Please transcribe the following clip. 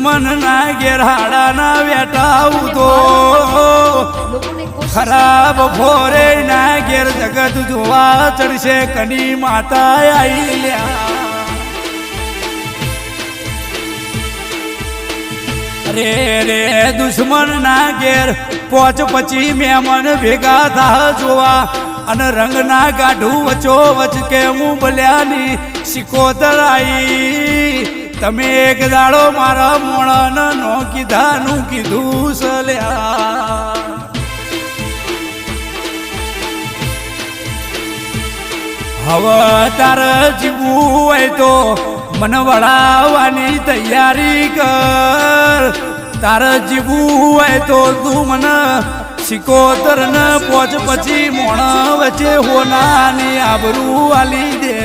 દુશ્મન ના ઘેર હાડા ના વેટાવું તો ખરાબ ભોરે ના ઘેર જગત જોવા ચડશે કની માતા આઈ લ્યા રે રે દુશ્મન ના ઘેર પોચ પછી મહેમાન ભેગા થા જોવા અને રંગ ના ગાઢું વચો વચ કે હું બોલ્યાની શિકોતર આઈ તમે એક દાડો મારા મોણાને નો કીધાનું કીધું સલ્યા હવે તારે જીવવું હોય તો મને વળાવવાની તૈયારી કર તારે જીવવું હોય તો તું મને શિકોતર ને પોચ પછી મોણા વચ્ચે હોનાની આબરૂ આલી દે